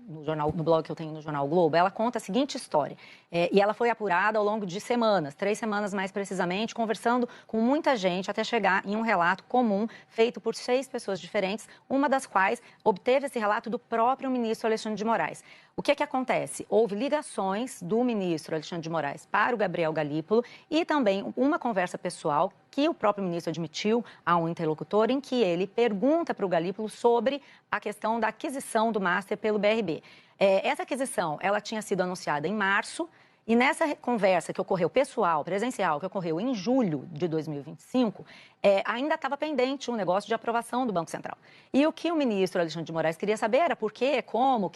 no jornal, no blog que eu tenho no Jornal Globo, ela conta a seguinte história. E ela foi apurada ao longo de semanas, 3 semanas mais precisamente, conversando com muita gente até chegar em um relato comum feito por 6 pessoas diferentes, uma das quais obteve esse relato do próprio ministro Alexandre de Moraes. O que acontece? Houve ligações do ministro Alexandre de Moraes para o Gabriel Galípolo e também uma conversa pessoal que o próprio ministro admitiu a um interlocutor em que ele pergunta para o Galípolo sobre a questão da aquisição do Master pelo BRB. Essa aquisição, ela tinha sido anunciada em março e nessa conversa que ocorreu pessoal, presencial, que ocorreu em julho de 2025, ainda estava pendente um negócio de aprovação do Banco Central. E o que o ministro Alexandre de Moraes queria saber era por quê, como,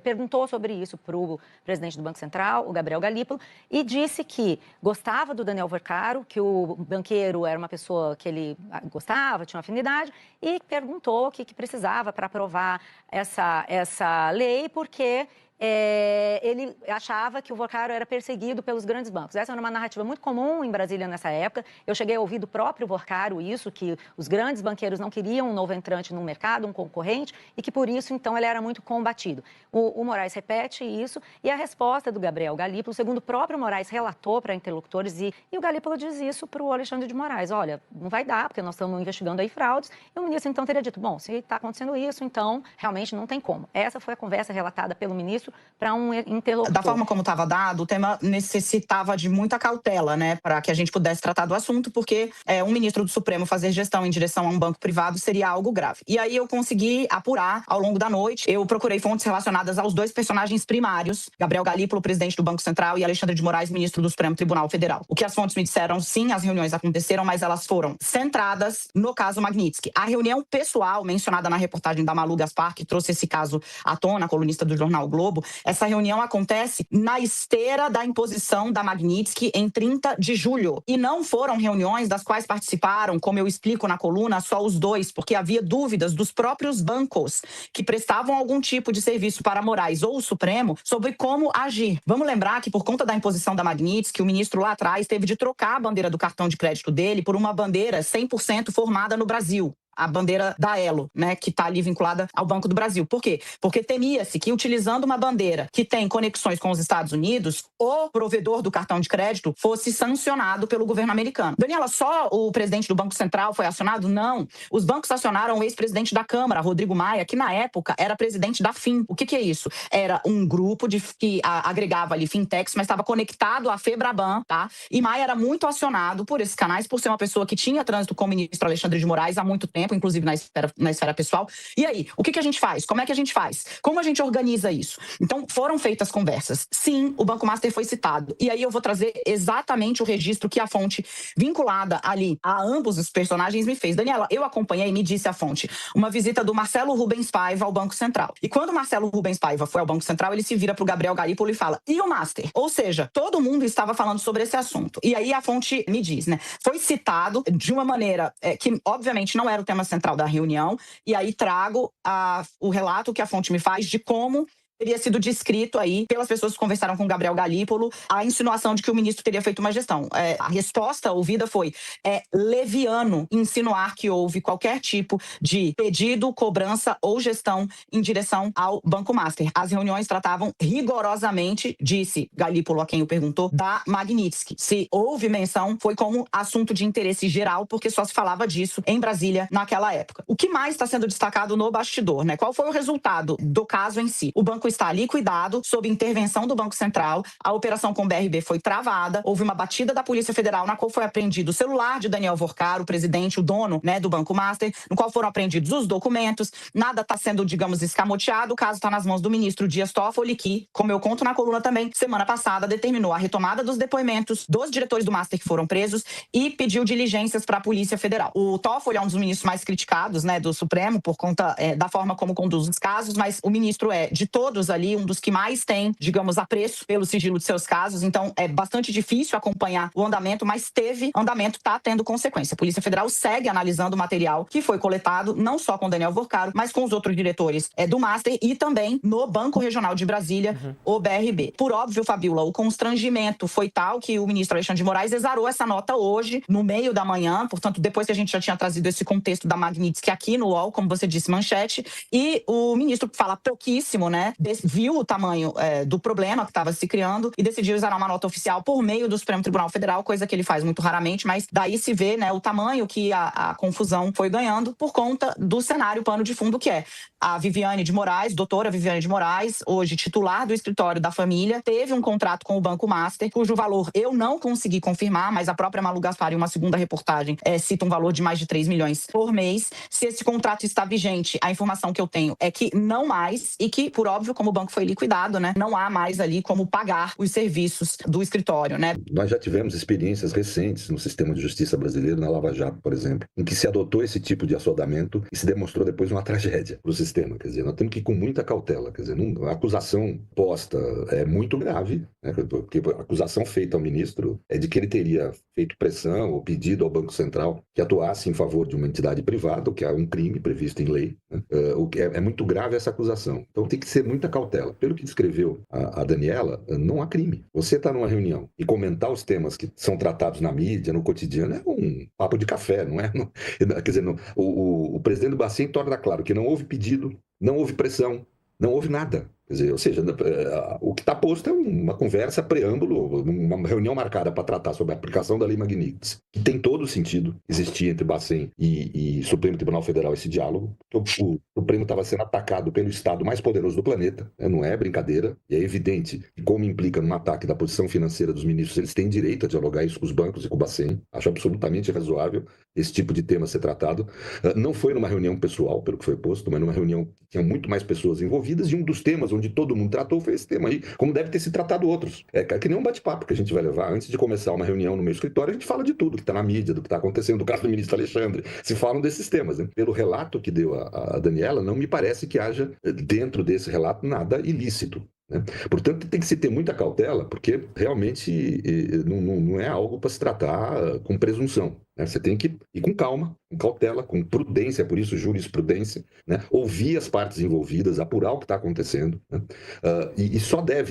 perguntou sobre isso para o presidente do Banco Central, o Gabriel Galípolo, e disse que gostava do Daniel Vercaro, que o banqueiro era uma pessoa que ele gostava, tinha uma afinidade, e perguntou o que precisava para aprovar essa lei, porque ele achava que o Vercaro era perseguido pelos grandes bancos. Essa era uma narrativa muito comum em Brasília nessa época. Eu cheguei a ouvir do próprio Vercaro isso, que os grandes banqueiros não queriam um novo entrante no mercado, um concorrente, e que por isso, então, ele era muito combatido. O Moraes repete isso e a resposta do Gabriel Galípolo, segundo o próprio Moraes relatou para interlocutores, e o Galípolo diz isso para o Alexandre de Moraes: olha, não vai dar, porque nós estamos investigando aí fraudes. E o ministro, então, teria dito: bom, se está acontecendo isso, então, realmente não tem como. Essa foi a conversa relatada pelo ministro para um interlocutor. Da forma como estava dado, o tema necessitava de muita cautela, né, para que a gente pudesse tratar do assunto, porque um ministro do Supremo fazer gestão em direção a um banco privado seria algo grave. E aí eu consegui apurar ao longo da noite. Eu procurei fontes relacionadas aos 2 personagens primários, Gabriel Galípolo, presidente do Banco Central, e Alexandre de Moraes, ministro do Supremo Tribunal Federal. O que as fontes me disseram: sim, as reuniões aconteceram, mas elas foram centradas no caso Magnitsky. A reunião pessoal mencionada na reportagem da Malu Gaspar, que trouxe esse caso à tona, colunista do jornal o Globo, essa reunião acontece na esteira da imposição da Magnitsky em 30 de julho. E não foram reuniões das quais participaram, como eu explico na coluna, só os 2, porque havia dúvidas dos próprios bancos que prestavam algum tipo de serviço para Moraes ou o Supremo sobre como agir. Vamos lembrar que, por conta da imposição da Magnitsky, o ministro lá atrás teve de trocar a bandeira do cartão de crédito dele por uma bandeira 100% formada no Brasil. A bandeira da Elo, né, que está ali vinculada ao Banco do Brasil. Por quê? Porque temia-se que, utilizando uma bandeira que tem conexões com os Estados Unidos, o provedor do cartão de crédito fosse sancionado pelo governo americano. Daniela, só o presidente do Banco Central foi acionado? Não. Os bancos acionaram o ex-presidente da Câmara, Rodrigo Maia, que na época era presidente da FIM. O que é isso? Era um grupo que agregava ali fintechs, mas estava conectado à Febraban, tá? E Maia era muito acionado por esses canais, por ser uma pessoa que tinha trânsito com o ministro Alexandre de Moraes há muito tempo, inclusive na esfera pessoal. E aí, o que a gente faz? Como é que a gente faz? Como a gente organiza isso? Então, foram feitas conversas. Sim, o Banco Master foi citado. E aí eu vou trazer exatamente o registro que a fonte vinculada ali a ambos os personagens me fez. Daniela, eu acompanhei, me disse a fonte, uma visita do Marcelo Rubens Paiva ao Banco Central. E quando o Marcelo Rubens Paiva foi ao Banco Central, ele se vira para o Gabriel Galípolo e fala: e o Master? Ou seja, todo mundo estava falando sobre esse assunto. E aí a fonte me diz, né? Foi citado de uma maneira que, obviamente, não era o tema central da reunião, e aí trago o relato que a fonte me faz de como teria sido descrito aí pelas pessoas que conversaram com o Gabriel Galípolo a insinuação de que o ministro teria feito uma gestão. A resposta ouvida foi: leviano insinuar que houve qualquer tipo de pedido, cobrança ou gestão em direção ao Banco Master. As reuniões tratavam rigorosamente, disse Galípolo a quem o perguntou, da Magnitsky. Se houve menção, foi como assunto de interesse geral, porque só se falava disso em Brasília naquela época. O que mais está sendo destacado no bastidor, né? Qual foi o resultado do caso em si? O banco está liquidado sob intervenção do Banco Central. A operação com o BRB foi travada. Houve uma batida da Polícia Federal na qual foi apreendido o celular de Daniel Vercaro, o presidente, o dono, né, do Banco Master, no qual foram apreendidos os documentos. Nada está sendo, digamos, escamoteado. O caso está nas mãos do ministro Dias Toffoli, que, como eu conto na coluna também, semana passada determinou a retomada dos depoimentos dos diretores do Master que foram presos e pediu diligências para a Polícia Federal. O Toffoli é um dos ministros mais criticados, né, do Supremo por conta da forma como conduz os casos, mas o ministro é, de todos todos ali, um dos que mais tem, digamos, apreço pelo sigilo de seus casos. Então, é bastante difícil acompanhar o andamento, mas teve andamento, está tendo consequência. A Polícia Federal segue analisando o material que foi coletado, não só com Daniel Vorcaro, mas com os outros diretores do Master e também no Banco Regional de Brasília, o BRB. Por óbvio, Fabiola, o constrangimento foi tal que o ministro Alexandre de Moraes exarou essa nota hoje, no meio da manhã, portanto, depois que a gente já tinha trazido esse contexto da Magnitsky aqui no UOL, como você disse, manchete, e o ministro fala pouquíssimo, né, viu o tamanho do problema que estava se criando e decidiu exarar uma nota oficial por meio do Supremo Tribunal Federal, coisa que ele faz muito raramente, mas daí se vê, né, o tamanho que a confusão foi ganhando por conta do cenário pano de fundo que é a Viviane de Moraes, doutora Viviane de Moraes, hoje titular do escritório da família, teve um contrato com o Banco Master, cujo valor eu não consegui confirmar, mas a própria Malu Gaspar, em uma segunda reportagem, cita um valor de mais de 3 milhões por mês. Se esse contrato está vigente, a informação que eu tenho é que não mais, e que, por óbvio, como o banco foi liquidado, né, não há mais ali como pagar os serviços do escritório, né? Nós já tivemos experiências recentes no sistema de justiça brasileiro, na Lava Jato, por exemplo, em que se adotou esse tipo de assodamento e se demonstrou depois uma tragédia para o sistema. Quer dizer, nós temos que ir com muita cautela. Quer dizer, a acusação posta é muito grave, né, porque a acusação feita ao ministro é de que ele teria feito pressão ou pedido ao Banco Central que atuasse em favor de uma entidade privada, o que é um crime previsto em lei, né? O que é muito grave essa acusação. Então tem que ser muita cautela. Pelo que descreveu a Daniela, não há crime. Você está numa reunião e comentar os temas que são tratados na mídia, no cotidiano, é um papo de café, não é? Quer dizer, o presidente do Bacen torna claro que não houve pedido, não houve pressão, não houve nada. Quer dizer, ou seja, o que está posto é uma conversa, preâmbulo, uma reunião marcada para tratar sobre a aplicação da Lei Magnitsky, que tem todo o sentido existir entre Bacen e Supremo Tribunal Federal esse diálogo. O Supremo estava sendo atacado pelo Estado mais poderoso do planeta, né? Não é brincadeira, e é evidente que, como implica num ataque da posição financeira dos ministros, eles têm direito a dialogar isso com os bancos e com o Bacen. Acho absolutamente razoável esse tipo de tema ser tratado. Não foi numa reunião pessoal, pelo que foi posto, mas numa reunião que tinha muito mais pessoas envolvidas, e um dos temas onde todo mundo tratou foi esse tema aí, como deve ter se tratado outros. É que nem um bate-papo que a gente vai levar. Antes de começar uma reunião no meu escritório, a gente fala de tudo que está na mídia, do que está acontecendo, do caso do ministro Alexandre. Se falam desses temas, né? Pelo relato que deu a Daniela, não me parece que haja dentro desse relato nada ilícito, né? Portanto, tem que se ter muita cautela, porque realmente não é algo para se tratar com presunção, né? Você tem que ir com calma, com cautela, com prudência, por isso jurisprudência, né? Ouvir as partes envolvidas, apurar o que está acontecendo, né? E só deve